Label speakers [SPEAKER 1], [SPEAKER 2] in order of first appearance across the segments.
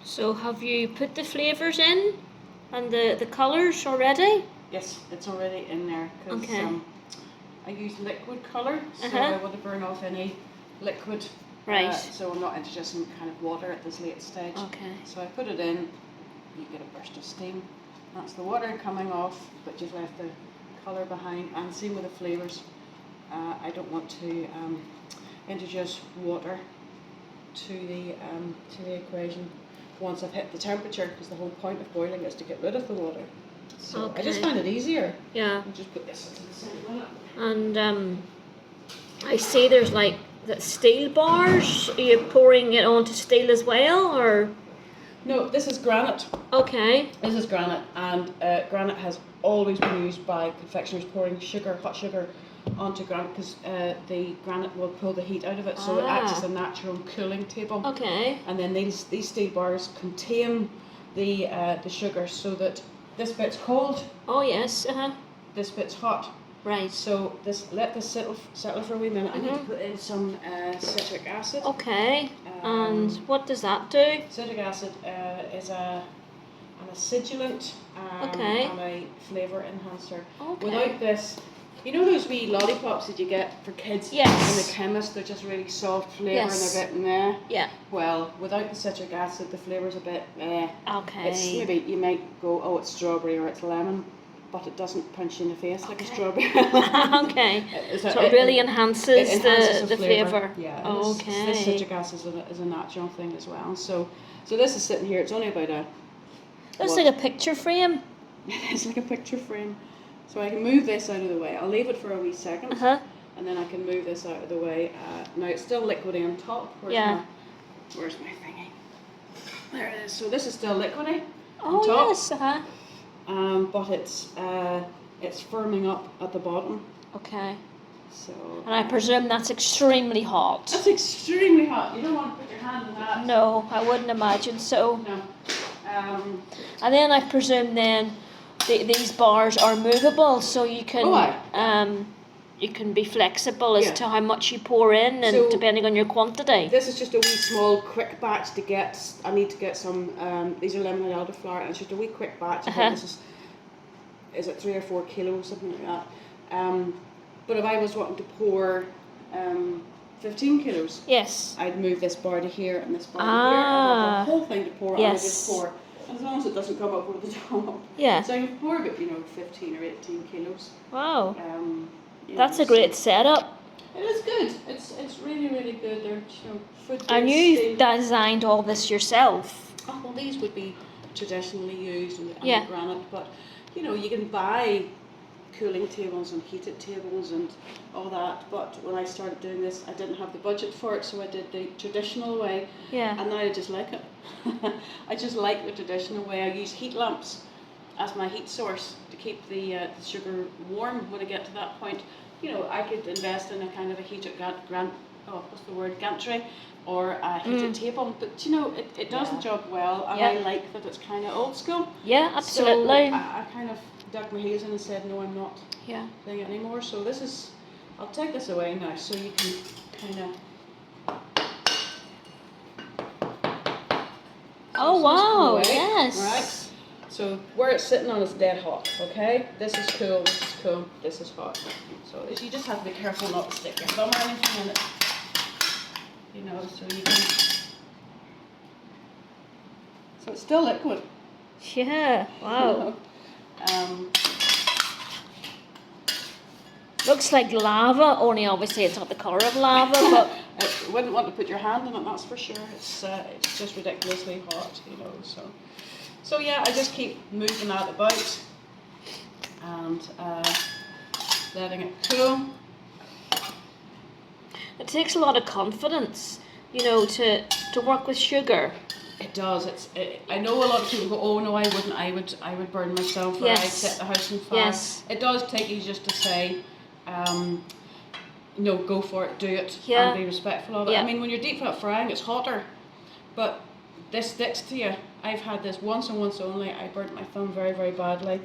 [SPEAKER 1] So have you put the flavours in and the colours already?
[SPEAKER 2] Yes, it's already in there because
[SPEAKER 1] Okay.
[SPEAKER 2] I use liquid colour, so
[SPEAKER 1] Uh-huh.
[SPEAKER 2] I want to burn off any liquid.
[SPEAKER 1] Right.
[SPEAKER 2] So I'm not introducing kind of water at this late stage.
[SPEAKER 1] Okay.
[SPEAKER 2] So I put it in, you get a burst of steam. That's the water coming off, but you've left the colour behind. And same with the flavours. I don't want to introduce water to the equation once I've hit the temperature, because the whole point of boiling is to get rid of the water. So I just
[SPEAKER 1] Okay.
[SPEAKER 2] find it easier.
[SPEAKER 1] Yeah.
[SPEAKER 2] I'll just put this into the same
[SPEAKER 1] And I see there's like the steel bars. Are you pouring it onto steel as well, or?
[SPEAKER 2] No, this is granite.
[SPEAKER 1] Okay.
[SPEAKER 2] This is granite, and granite has always been used by confectioners pouring sugar, hot sugar, onto granite because the granite will pull the heat out of it, so it acts as a natural cooling table.
[SPEAKER 1] Okay.
[SPEAKER 2] And then these steel bars contain the sugar, so that this bit's cold,
[SPEAKER 1] Oh yes.
[SPEAKER 2] this bit's hot.
[SPEAKER 1] Right.
[SPEAKER 2] So let this settle for a wee minute. I need to put in some citric acid.
[SPEAKER 1] Okay. And what does that do?
[SPEAKER 2] Citric acid is an acidulant
[SPEAKER 1] Okay.
[SPEAKER 2] and a flavour enhancer.
[SPEAKER 1] Okay.
[SPEAKER 2] Without this, you know those wee lollipops that you get for kids
[SPEAKER 1] Yes.
[SPEAKER 2] in the chemist? They're just really soft flavour
[SPEAKER 1] Yes.
[SPEAKER 2] and they're a bit meh.
[SPEAKER 1] Yeah.
[SPEAKER 2] Well, without the citric acid, the flavour's a bit meh.
[SPEAKER 1] Okay.
[SPEAKER 2] It's maybe you might go, oh, it's strawberry or it's lemon, but it doesn't punch you in the face like a strawberry.
[SPEAKER 1] Okay. So it really enhances, the flavour.
[SPEAKER 2] Yeah.
[SPEAKER 1] Okay.
[SPEAKER 2] This citric acid is a natural thing as well. So this is sitting here. It's only about a.
[SPEAKER 1] Looks like a picture frame.
[SPEAKER 2] It's like a picture frame. So I can move this out of the way. I'll leave it for a wee second, and then I can move this out of the way. Now it's still liquidy on top. Where's my thingy? There it is. So this is still liquidy on top.
[SPEAKER 1] Yes.
[SPEAKER 2] But it's firming up at the bottom.
[SPEAKER 1] Okay.
[SPEAKER 2] So.
[SPEAKER 1] And I presume that's extremely hot.
[SPEAKER 2] That's extremely hot. You don't want to put your hand in that.
[SPEAKER 1] No, I wouldn't imagine so.
[SPEAKER 2] No.
[SPEAKER 1] And then I presume then these bars are movable, so you can you can be flexible as to how much you pour in, and
[SPEAKER 2] so
[SPEAKER 1] depending on your quantity.
[SPEAKER 2] This is just a wee small quick batch to get. I need to get some. These are lemon elderflower, and it's just a wee quick batch. I think this is it 3 or 4 kilos, something like that. But if I was wanting to pour 15 kilos,
[SPEAKER 1] Yes.
[SPEAKER 2] I'd move this bar to here and this bar to here. I've got the whole thing to pour.
[SPEAKER 1] Yes.
[SPEAKER 2] And I just pour. As long as it doesn't come up over the top.
[SPEAKER 1] Yeah.
[SPEAKER 2] So I can pour about 15 or 18 kilos.
[SPEAKER 1] Wow.
[SPEAKER 2] That's
[SPEAKER 1] a great setup.
[SPEAKER 2] It is good. It's really, really good. They're food.
[SPEAKER 1] And you designed all this yourself.
[SPEAKER 2] Oh, well, these would be traditionally used in the
[SPEAKER 1] Yeah.
[SPEAKER 2] granite, but you can buy cooling tables and heated tables and all that. But when I started doing this, I didn't have the budget for it, so I did the traditional way.
[SPEAKER 1] Yeah.
[SPEAKER 2] And now I just like it. I just like the traditional way. I use heat lamps as my heat source to keep the sugar warm when I get to that point. I could invest in a kind of a heated gantry or a heated table, but it does the job well, and I like that it's kind of old school.
[SPEAKER 1] Yeah, absolutely.
[SPEAKER 2] So I kind of dug my heels in and said, no, I'm not doing it anymore. So I'll take this away now so you can kind of.
[SPEAKER 1] Oh wow!
[SPEAKER 2] Away,
[SPEAKER 1] Yes.
[SPEAKER 2] right. So where it's sitting on is dead hot. Okay. This is cool. This is cool. This is hot. So you just have to be careful not to stick your thumb or anything in it. So you can. So it's still liquid.
[SPEAKER 1] Yeah. Wow. Looks like lava. Only obviously it's not the colour of lava, but.
[SPEAKER 2] You wouldn't want to put your hand in it. That's for sure. It's just ridiculously hot. So yeah, I just keep moving that about and letting it cool.
[SPEAKER 1] It takes a lot of confidence, to work with sugar.
[SPEAKER 2] It does. I know a lot of people go, oh no, I wouldn't. I would burn myself, or I'd set the house on fire.
[SPEAKER 1] Yes.
[SPEAKER 2] It does take you just to say, no, go for it, do it,
[SPEAKER 1] Yeah.
[SPEAKER 2] and be respectful of it.
[SPEAKER 1] Yeah.
[SPEAKER 2] I mean, when you're deep fat frying, it's hotter, but this sticks to you. I've had this once and once only. I burnt my thumb very, very badly,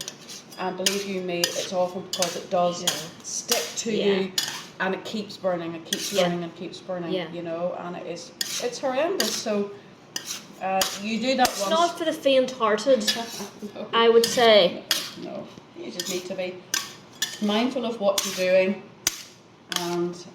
[SPEAKER 2] and believe you me, it's awful because it does stick to you, and it keeps burning. It keeps burning and keeps burning. And it's horrendous. So You do that once.
[SPEAKER 1] It's not for the faint-hearted,
[SPEAKER 2] No.
[SPEAKER 1] I would say.
[SPEAKER 2] No, you just need to be mindful of what you're doing and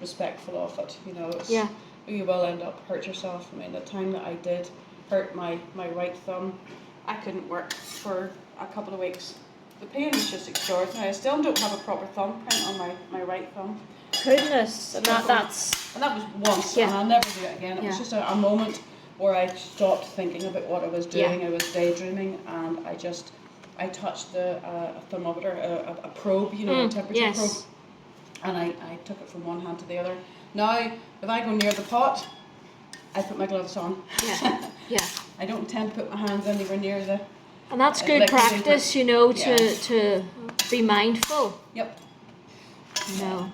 [SPEAKER 2] respectful of it. You know, it's,
[SPEAKER 1] Yeah.
[SPEAKER 2] you will end up hurt yourself. I mean, the time that I did hurt my right thumb, I couldn't work for a couple of weeks. The pain was just extraordinary. I still don't have a proper thumbprint on my right thumb.
[SPEAKER 1] Goodness, and
[SPEAKER 2] that was once,
[SPEAKER 1] Yeah.
[SPEAKER 2] and I'll never do it again. It was
[SPEAKER 1] Yeah.
[SPEAKER 2] just a moment where I stopped thinking about what I was doing.
[SPEAKER 1] Yeah.
[SPEAKER 2] I was daydreaming, and I touched a thermometer, a probe, you know, a temperature
[SPEAKER 1] yes.
[SPEAKER 2] probe, and I took it from one hand to the other. Now, if I go near the pot, I put my gloves on.
[SPEAKER 1] Yeah. Yeah.
[SPEAKER 2] I don't tend to put my hands anywhere near the.
[SPEAKER 1] And that's good
[SPEAKER 2] like
[SPEAKER 1] practice, you know,
[SPEAKER 2] Yeah.
[SPEAKER 1] to be mindful.
[SPEAKER 2] Yep.
[SPEAKER 1] No.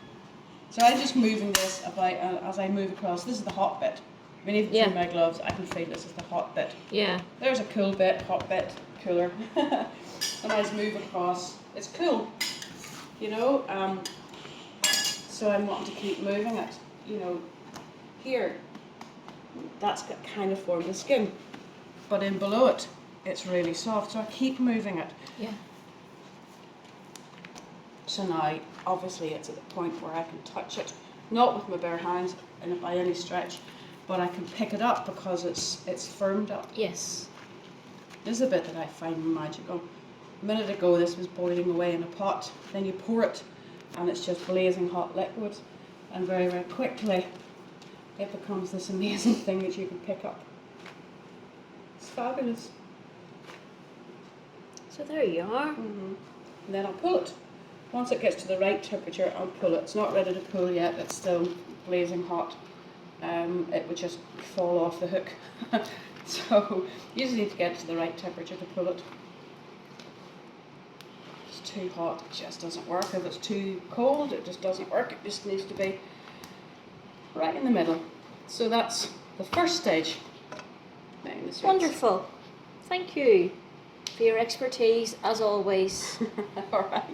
[SPEAKER 2] So I'm just moving this about as I move across. This is the hot bit. I mean, even
[SPEAKER 1] Yeah.
[SPEAKER 2] through my gloves, I can feel this is the hot bit.
[SPEAKER 1] Yeah.
[SPEAKER 2] There's a cool bit, hot bit, cooler. And as I move across, it's cool, you know. So I'm wanting to keep moving it, you know. Here, that's got kind of formed the skin, but in below it, it's really soft. So I keep moving it.
[SPEAKER 1] Yeah.
[SPEAKER 2] So now, obviously, it's at the point where I can touch it, not with my bare hands and by any stretch, but I can pick it up because it's firmed up.
[SPEAKER 1] Yes.
[SPEAKER 2] This is a bit that I find magical. A minute ago, this was boiling away in a pot. Then you pour it, and it's just blazing hot liquid, and very, very quickly, it becomes this amazing thing that you can pick up. It's fabulous.
[SPEAKER 1] So there you are.
[SPEAKER 2] And then I'll pull it. Once it gets to the right temperature, I'll pull it. It's not ready to pull yet. It's still blazing hot. It would just fall off the hook. So you just need to get it to the right temperature to pull it. If it's too hot, it just doesn't work. If it's too cold, it just doesn't work. It just needs to be right in the middle. So that's the first stage.
[SPEAKER 1] Wonderful. Thank you for your expertise, as always.
[SPEAKER 2] All right.